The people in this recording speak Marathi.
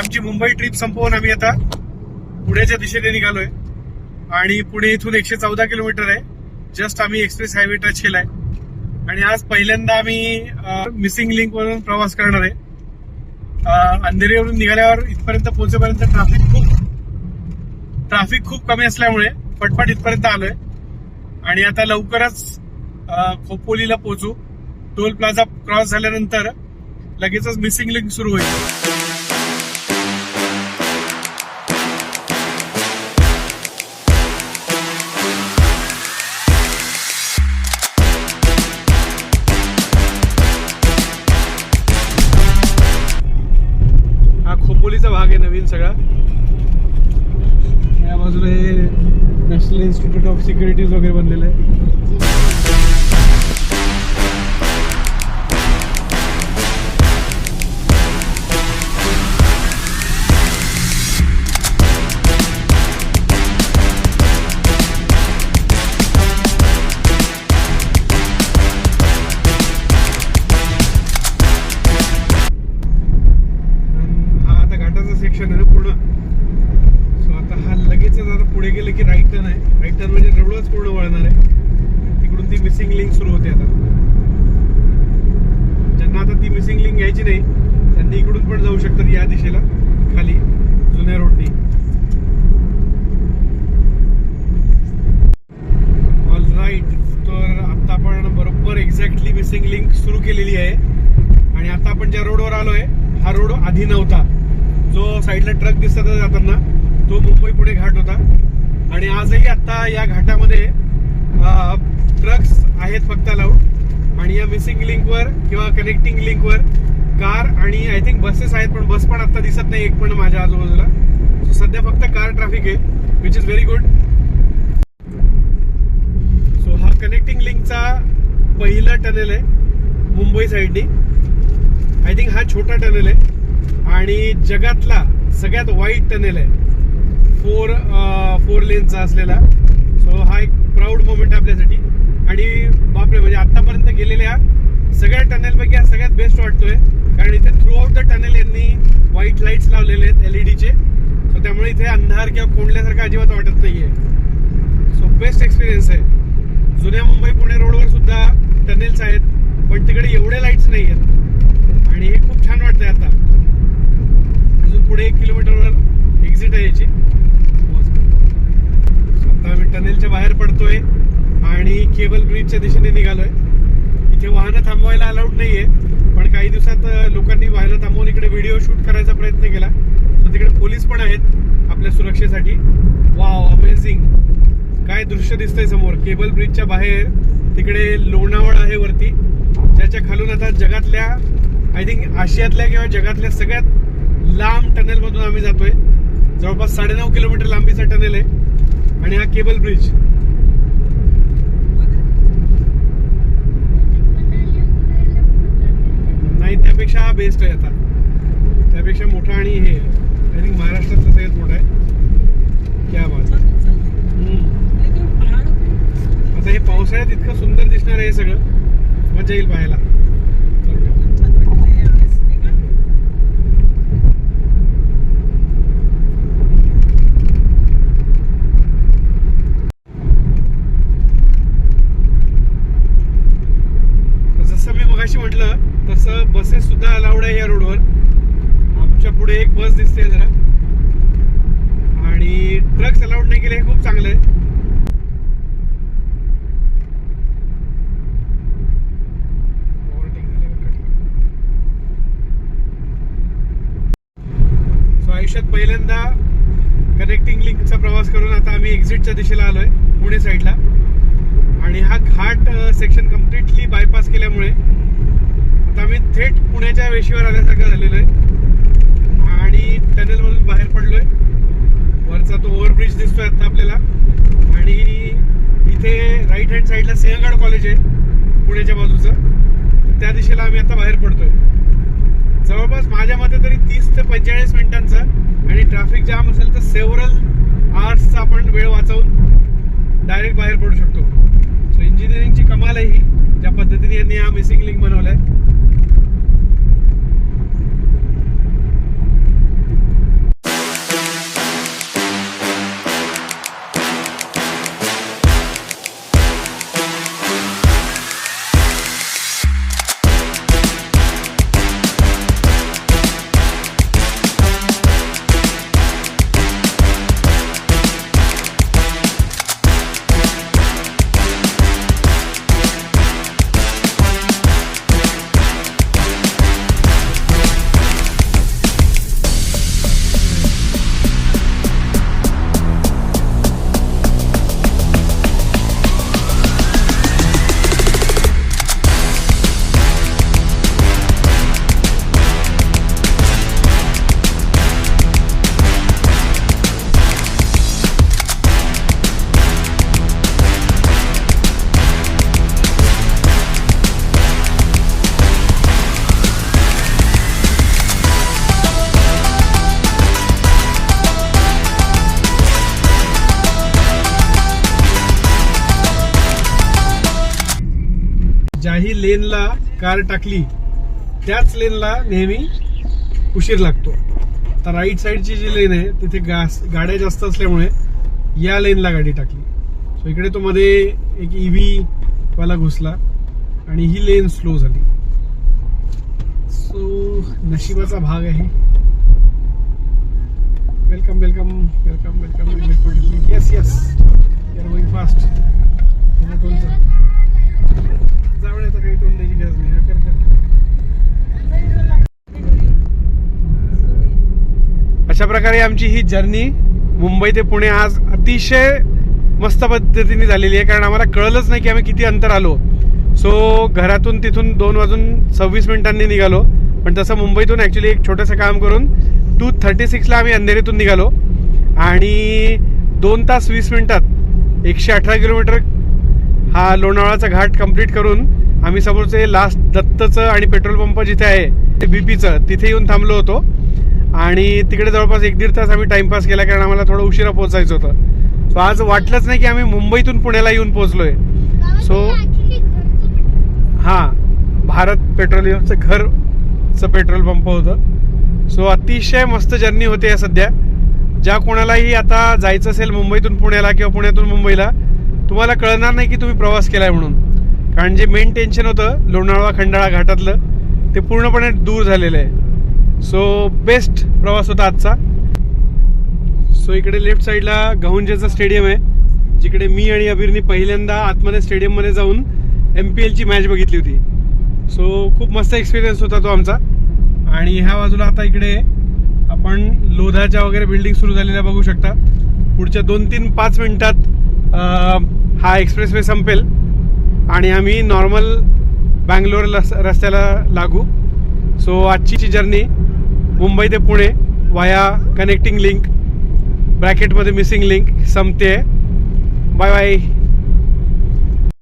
आमची मुंबई ट्रिप संपवून आम्ही आता पुण्याच्या दिशेने निघालोय आणि पुणे इथून 114 किलोमीटर आहे. जस्ट आम्ही एक्सप्रेस हायवे टच केलाय आणि आज पहिल्यांदा आम्ही मिसिंग लिंक वरून प्रवास करणार आहे. अंधेरीवरून निघाल्यावर इथपर्यंत पोहोचेपर्यंत ट्रॅफिक खूप कमी असल्यामुळे पटपट इथपर्यंत आलोय आणि आता लवकरच खोपोलीला पोहोचू. टोल प्लाझा क्रॉस झाल्यानंतर लगेचच मिसिंग लिंक सुरू होईल. हा खोपोलीचा भाग आहे नवीन सगळा. या बाजूला हे नॅशनल इन्स्टिट्यूट ऑफ सिक्युरिटीज वगैरे बनलेलं आहे. सेक्शन आहे ना पूर्ण. सो आता हा लगेच आता पुढे गेले की राईट टर्न आहे. राईट टर्न म्हणजे रोडच पूर्ण वळणार आहे. तिकडून ती मिसिंग लिंक सुरू होते. आता ज्यांना आता ती मिसिंग लिंक घ्यायची नाही त्यांनी इकडून पण जाऊ शकतात या दिशेला खाली जुन्या रोडनी. All right. तर आता आपण बरोबर एक्झॅक्टली मिसिंग लिंक सुरू केलेली आहे आणि आता आपण ज्या रोडवर आलोय हा रोड आधी नव्हता. जो साईडला ट्रक दिसतात जाताना तो मुंबई पुणे घाट होता आणि आजही आता या घाटामध्ये ट्रक्स आहेत फक्त अलाउड आणि या मिसिंग लिंकवर किंवा कनेक्टिंग लिंकवर कार आणि आय थिंक बसेस आहेत पण बस पण आता दिसत नाही एक पण माझ्या आजूबाजूला. सो सध्या फक्त कार ट्रॅफिक आहे which is very good. So हा कनेक्टिंग लिंकचा पहिला टनेल आहे मुंबई साईडनी. आय थिंक हा छोटा टनेल आहे आणि जगातला सगळ्यात वाईड टनेल आहे. फोर लेनचा असलेला. सो हा एक प्राऊड मोमेंट आपल्यासाठी आणि बापरे म्हणजे आतापर्यंत गेलेल्या सगळ्या टनेलपैकी हा सगळ्यात बेस्ट वाटतोय कारण इथे थ्रू आउट द टनेल यांनी व्हाईट लाईट्स लावलेले आहेत LED चे. सो त्यामुळे इथे अंधार किंवा कोंडल्यासारखं अजिबात वाटत नाहीये. सो बेस्ट एक्सपिरियन्स आहे. जुन्या मुंबई पुणे रोडवर सुद्धा टनेल्स आहेत पण तिकडे एवढे लाईट्स नाही आहेत आणि हे खूप छान वाटतंय. आता अजून पुढे 1 किलोमीटरवर एक्झिट आहे याची. आता आम्ही टनेलच्या बाहेर पडतोय आणि केबल ब्रिजच्या दिशेने निघालोय. इथे वाहनं थांबवायला अलाउड नाहीये पण काही दिवसात लोकांनी वाहनं थांबवून इकडे व्हिडिओ शूट करायचा प्रयत्न केला. तर तिकडे पोलीस पण आहेत आपल्या सुरक्षेसाठी. Wow amazing. काय दृश्य दिसतंय समोर. केबल ब्रिजच्या बाहेर तिकडे लोणावळा आहे वरती ज्याच्या खालून आता जगातल्या आय थिंक आशियातल्या किंवा जगातल्या सगळ्यात लांब टनेल मधून आम्ही जातोय. जवळपास 9.5 किलोमीटर लांबीचा टनेल आहे आणि हा केबल ब्रिज. नाही त्यापेक्षा हा बेस्ट आहे. आता त्यापेक्षा मोठा आणि हे आय थिंक महाराष्ट्रातलं सगळ्यात मोठा आहे. क्या बात. आता हे पावसाळ्यात इतकं सुंदर दिसणार आहे हे सगळं. मजा येईल पाहायला. म्हटलं तसं बसेस सुद्धा अलाउड आहे या रोडवर. आमच्या पुढे एक बस दिसते जरा आणि ट्रक्स अलाउड नाही केले हे खूप चांगलं आहे. सो आयुष्यात पहिल्यांदा कनेक्टिंग लिंकचा प्रवास करून आता आम्ही एक्झिटच्या दिशेला आलोय पुणे साईडला आणि हा घाट सेक्शन कम्प्लिटली बायपास केल्यामुळे आता आम्ही थेट पुण्याच्या वेशीवर आल्यासारखं झालेलं आहे आणि टनेल मधून बाहेर पडलोय. वरचा तो ओव्हरब्रिज दिसतोय आता आपल्याला आणि इथे राईट हँड साईडला सिंहगड कॉलेज आहे पुण्याच्या बाजूचं. त्या दिशेला आम्ही आता बाहेर पडतोय. जवळपास माझ्या मते तरी 30 ते 45 मिनिटांचा आणि ट्रॅफिक जाम असेल तर सेव्हरल आवर्सचा आपण वेळ वाचवून डायरेक्ट बाहेर पडू शकतो. सो इंजिनिअरिंगची कमाल आहे ही ज्या पद्धतीने यांनी हा मिसिंग लिंक बनवलाय. ज्याही लेनला कार टाकली त्याच लेनला नेहमी उशीर लागतो. तर राईट साईडची जी लेन आहे तिथे गाड्या जास्त असल्यामुळे या लेनला गाडी टाकली. सो इकडे तो मध्ये एक ईव्ही वाला घुसला आणि ही लेन स्लो झाली. सो नशिबाचा भाग आहे. Welcome welcome welcome welcome. Yes yes, you are going fast. जावण्याचा काही टोल द्यायची गरज नाही. अशा प्रकारे आमची ही जर्नी मुंबई ते पुणे आज अतिशय मस्त पद्धतीने झालेली आहे. कारण आम्हाला कळलंच नाही की आम्ही किती अंतर आलो. सो घरातून तिथून 2:26 निघालो. पण तसं मुंबईतून ॲक्च्युली एक छोटंसं काम करून 2:36 आम्ही अंधेरीतून निघालो आणि 2 तास 20 मिनिटात 118 किलोमीटर हा लोणावळाचा घाट कंप्लीट करून आम्ही समोरचे लास्ट दत्तचं आणि पेट्रोल पंप जिथे आहे बीपीचं तिथे येऊन थांबलो होतो. आणि तिकडे जवळपास 1-1.5 तास आम्ही टाइमपास केला कारण आम्हाला थोडं उशिरा पोहोचायचं होतं. सो आज वाटलंच नाही की आम्ही मुंबईतून पुण्याला येऊन पोहोचलोय. सो हां, भारत पेट्रोलियमचं घरचं पेट्रोल पंप होतं. सो अतिशय मस्त जर्नी होते या सध्या. ज्या कोणालाही आता जायचं असेल मुंबईतून पुण्याला किंवा पुण्यातून मुंबईला, तुम्हाला कळणार नाही की तुम्ही प्रवास केलाय म्हणून. कारण जे मेन टेन्शन होतं लोणावळा खंडाळा घाटातलं ते पूर्णपणे दूर झालेलं आहे. सो बेस्ट प्रवास होता आजचा. सो इकडे लेफ्ट साईडला गहुंजेचं स्टेडियम आहे जिकडे मी आणि अबीरनी पहिल्यांदा आतमध्ये स्टेडियममध्ये जाऊन MPLची मॅच बघितली होती. सो खूप मस्त एक्सपिरियन्स होता तो आमचा. आणि ह्या बाजूला आता इकडे आपण लोधाच्या वगैरे बिल्डिंग सुरू झालेल्या बघू शकता. पुढच्या 2-3-5 मिनिटात हा एक्सप्रेसवे संपेल आणि आम्ही नॉर्मल बँगलोर रस्त्याला लागू. सो आजची जर्नी मुंबई ते पुणे वाया कनेक्टिंग लिंक ब्रॅकेटमध्ये मिसिंग लिंक संपते. Bye bye.